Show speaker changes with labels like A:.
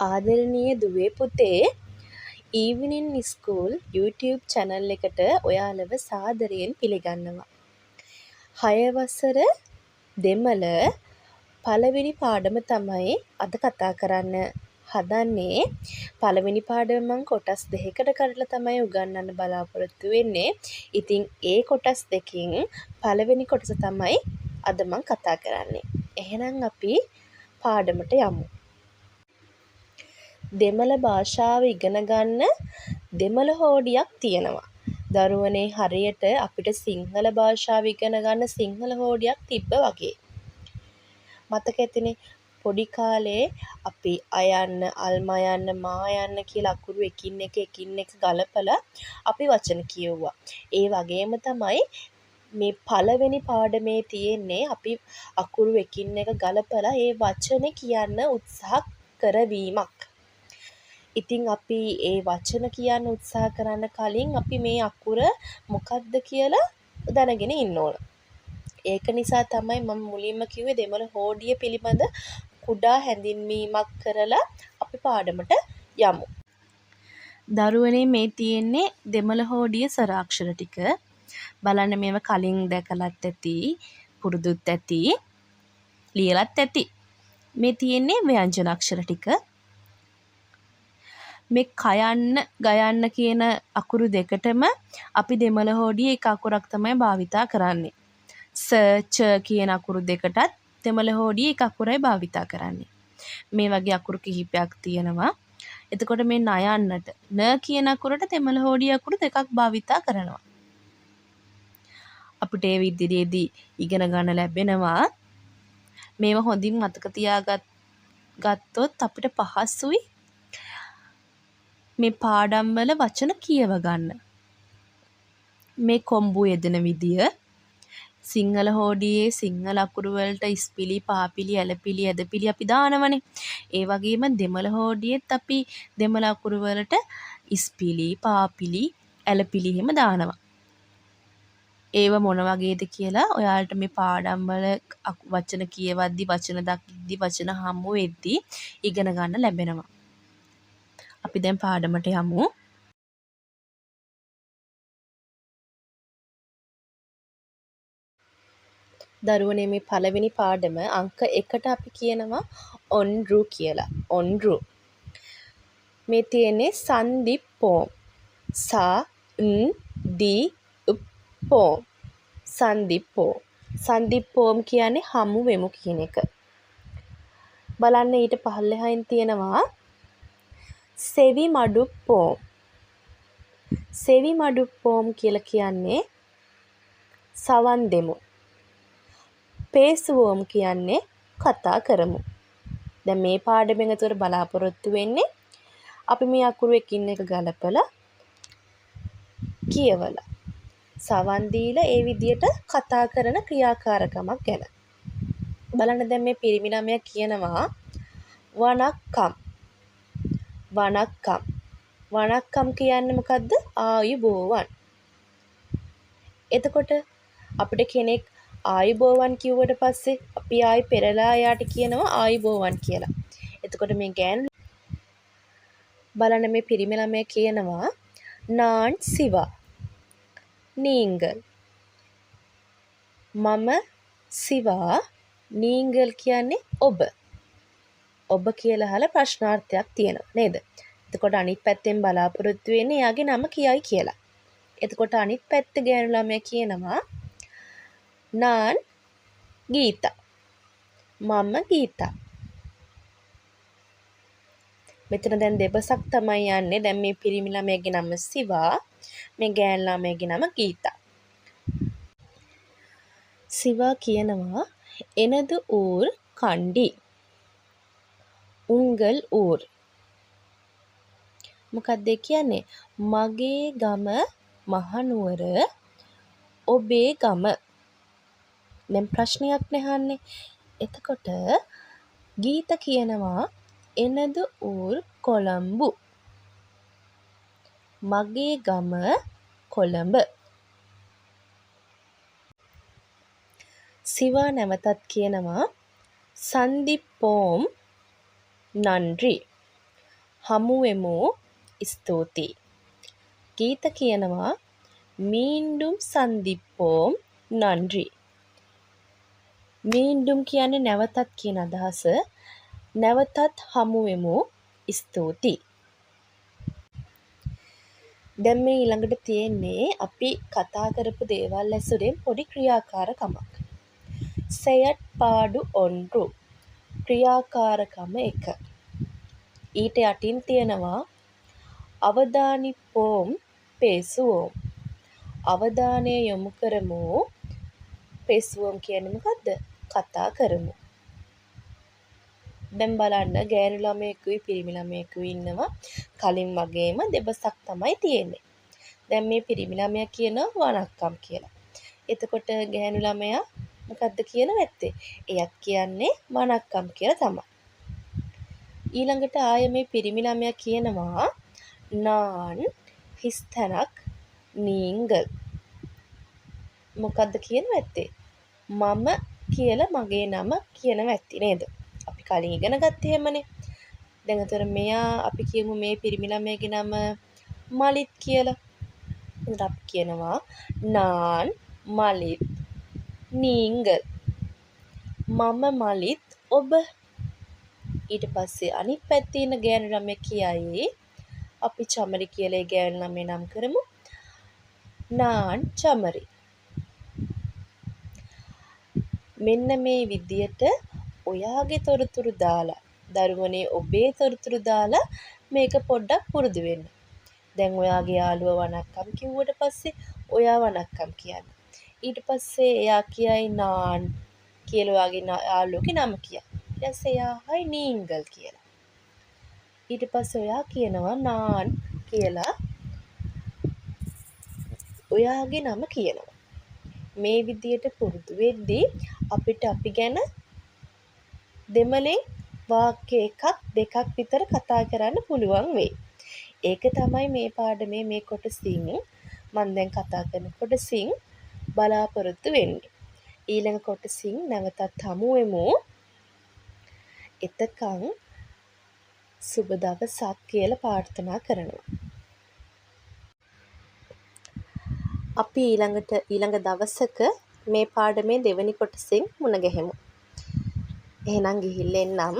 A: ආදරණීය දුවේ පුතේ ඊවනින් school YouTube channel එකට ඔයාලව සාදරයෙන් පිළිගන්නවා. 6 වසර දෙමළ පළවෙනි පාඩම තමයි අද කතා කරන්න හදන්නේ. පළවෙනි පාඩම මම කොටස් දෙකකට කඩලා තමයි උගන්වන්න බලාපොරොත්තු වෙන්නේ. ඉතින් ඒ කොටස් දෙකෙන් පළවෙනි කොටස තමයි අද මම කතා කරන්නේ. එහෙනම් අපි පාඩමට යමු. දෙමළ භාෂාව ඉගෙන ගන්න දෙමළ හෝඩියක් තියෙනවා. දරුවනේ හරියට අපිට සිංහල භාෂාව ඉගෙන ගන්න සිංහල හෝඩියක් තිබ්බ වගේ. මතක ඇතිනේ පොඩි කාලේ අපි අයන්න, අල්මයන්න, මායන්න කියලා අකුරු එකින් එක ගලපලා අපි වචන කියවුවා. ඒ වගේම තමයි මේ පළවෙනි පාඩමේ තියෙන්නේ අපි අකුරු එකින් එක ගලපලා ඒ වචනේ කියන්න උත්සාහ කරවීමක්. ඉතින් අපි ඒ වචන කියන්න උත්සාහ කරන්න කලින් අපි මේ අකුර මොකක්ද කියලා දැනගෙන ඉන්න ඕන. ඒක නිසා තමයි මම මුලින්ම කිව්වේ දෙමළ හෝඩිය පිළිබඳ කුඩා හැඳින්වීමක් කරලා අපි පාඩමට යමු. දරුවනේ මේ තියෙන්නේ දෙමළ හෝඩිය ස්වරාක්ෂර ටික. බලන්න මේවා කලින් දැකලත් ඇති, පුරුදුත් ඇති, ලියලත් ඇති. මේ තියෙන්නේ ව්‍යංජන අක්ෂර ටික. මේ කයන්න ගයන්න කියන අකුරු දෙකටම අපි දෙමළ හෝඩියේ එක අකුරක් තමයි භාවිතා කරන්නේ. ස ච කියන අකුරු දෙකටත් දෙමළ හෝඩියේ එක අකුරයි භාවිතා කරන්නේ. මේ වගේ අකුරු කිහිපයක් තියෙනවා. එතකොට මේ නයන්නට න කියන අකුරට දෙමළ හෝඩියේ අකුරු දෙකක් භාවිතා කරනවා. අපිට ඒ විදිහේදී ඉගෙන ගන්න ලැබෙනවා. මේවා හොඳින් මතක තියාගත්තොත් අපිට පහසුයි මේ පාඩම් වල වචන කියව ගන්න. මේ කොම්බු යෙදෙන විදිය සිංහල හෝඩියේ සිංහල අකුරු වලට ඉස්පිලි, පාපිලි, ඇලපිලි, ඇදපිලි අපි දානවනේ. ඒ වගේම දෙමළ හෝඩියෙත් අපි දෙමළ අකුරු වලට ඉස්පිලි, පාපිලි, ඇලපිලි එහෙම දානවා. ඒව මොන වගේද කියලා ඔයාලට මේ පාඩම් වල වචන කියවද්දි, වචන දකිද්දි, වචන හමු වෙද්දි ඉගෙන ගන්න ලැබෙනවා. අපි දැන් පාඩමට යමු. දරුවනේ මේ පළවෙනි පාඩම අංක 1ට අපි කියනවා ඔන්රු කියලා. ඔන්රු. මේ තියෙන්නේ සන්දිප්පෝම්. සා න් දි පෝම්. සන්දිප්පෝම්. සන්දිප්පෝම් කියන්නේ හමු වෙමු කියන එක. බලන්න ඊට පහළෙහින් තියෙනවා සෙවි මඩුප්පෝම්. සෙවි මඩුප්පෝම් කියලා කියන්නේ සවන් දෙමු. පේසුවෝම් කියන්නේ කතා කරමු. දැන් මේ පාඩමෙන් අතර බලාපොරොත්තු වෙන්නේ අපි මේ අකුරු එකින් එක ගලපලා කියවලා සවන් දීලා ඒ විදියට කතා කරන ක්‍රියාකාරකමක් ගැන. බලන්න දැන් මේ පිරිමි ළමයා කියනවා වණක්කම්. වණක්කම්. වණක්කම් කියන්නේ මොකද්ද? ආයුබෝවන්. එතකොට අපිට කෙනෙක් ආයුබෝවන් කිව්වට පස්සේ අපි ආයි පෙරලා එයාට කියනවා ආයුබෝවන් කියලා. එතකොට මේ ගෑනු බලන්න මේ පිරිමි ළමයා කියනවා නාන් සිවා. නීංගල්. මම සිවා. නීංගල් කියන්නේ ඔබ. ඔබ කියලා අහලා ප්‍රශ්නාර්ථයක් තියෙනවා නේද? එතකොට අනිත් පැත්තෙන් බලාපොරොත්තු වෙන්නේ එයාගේ නම කියයි කියලා. එතකොට අනිත් පැත්තේ ගෑනු ළමයා කියනවා නාන් ගීතා. මම ගීතා. මෙතන දැන් දෙබසක් තමයි යන්නේ. දැන් මේ පිරිමි ළමයාගේ නම සිවා, මේ ගෑනු ළමයාගේ නම ගීතා. සිවා කියනවා එනදු ඌර් කණ්ඩි. උංගල් ඌර්. මොකක්ද කියන්නේ? මගේ ගම මහනුවර, ඔබේ ගම. දැන් ප්‍රශ්නයක් නහන්නේ. එතකොට ගීත කියනවා එනදු ඌර් කොළඹු. මගේ ගම කොළඹ. සිවා නැවතත් කියනවා සන්දිප්පෝම් නන්රි. හමුවෙමු ස්තුතියි. ගීත කියනවා මීන්ඩුම් සන්දිප්පෝම් නන්රි. මීන්ඩුම් කියන්නේ නැවතත් කියන අදහස. නැවතත් හමුවෙමු ස්තුතියි. දැන් මේ ඊළඟට තියෙන්නේ අපි කතා කරපු දේවල් ඇසුරෙන් පොඩි ක්‍රියාකාරකමක්. සෙයට්පාඩු ඔන්රු ක්‍රියාකාරකම 1. ඊට යටින් තියෙනවා අවධානිප්පෝම් පේසුවෝම්. අවධානය යොමු කරමු. පේසුවෝම් කියන්නේ මොකද්ද? කතා කරමු. දැන් බලන්න ගෑනු ළමයෙකුයි පිරිමි ළමයෙකුයි ඉන්නවා. කලින් වගේම දෙබසක් තමයි තියෙන්නේ. දැන් මේ පිරිමි ළමයා කියනවා වණක්කම් කියලා. එතකොට ගෑනු ළමයා මොකද්ද කියනවා ඇත්තේ? එයත් කියන්නේ වණක්කම් කියලා තමයි. ඊළඟට ආය මේ පිරිමි ළමයා කියනවා නාන් හිස්තැනක් නීංගල්. මොකද්ද කියනවා ඇත්තේ? මම කියලා මගේ නම කියනවා ඇති නේද? අපි කලින් ඉගෙන ගත්තේ එහෙමනේ. දැන් අතර මෙයා අපි කියමු මේ පිරිමි ළමයාගේ නම මලිත් කියලා. එතකොට අපි කියනවා නාන් මලිත් නීංගල්. මම මලිත් ඔබ. ඊට පස්සේ අනිත් පැත්තේ ඉන්න ගෑනු ළමයා කියයි අපි චමරි කියලා ඒ ගෑනු ළමයා නම් කරමු. නාන් චමරි. මෙන්න මේ විදියට ඔයාගේ තොරතුරු දාලා දරුවනේ ඔබේ තොරතුරු දාලා මේක පොඩ්ඩක් පුරුදු වෙන්න. දැන් ඔයාගේ යාළුවා වණක්කම් කිව්වට පස්සේ ඔයා වණක්කම් කියන්න. ඊට පස්සේ එයා කියයි නාන් කියලා ඔයාගේ යාළුවගේ නම කියන්න. ඊට පස්සේ එයා හයි නීංගල් කියලා. ඊට පස්සේ ඔයා කියනවා නාන් කියලා ඔයාගේ නම කියනවා. මේ විදියට පුරුදු වෙද්දී අපිට අපි ගැන දෙමළෙන් වාක්‍ය එකක් දෙකක් විතර කතා කරන්න පුළුවන් වෙයි. ඒක තමයි මේ පාඩමේ මේ කොටසින් මම දැන් කතා කරන කොටසින් බලාපොරොත්තු වෙන්නේ. ඊළඟ කොටසින් නැවතත් හමු වෙමු. එතකන් සුබ දවසක් කියලා ප්‍රාර්ථනා කරනවා. අපි ඊළඟ දවසක මේ පාඩමේ දෙවෙනි කොටසින් මුණ ගැහෙමු. එහෙනම් ගිහිල්ලා එන්නම්.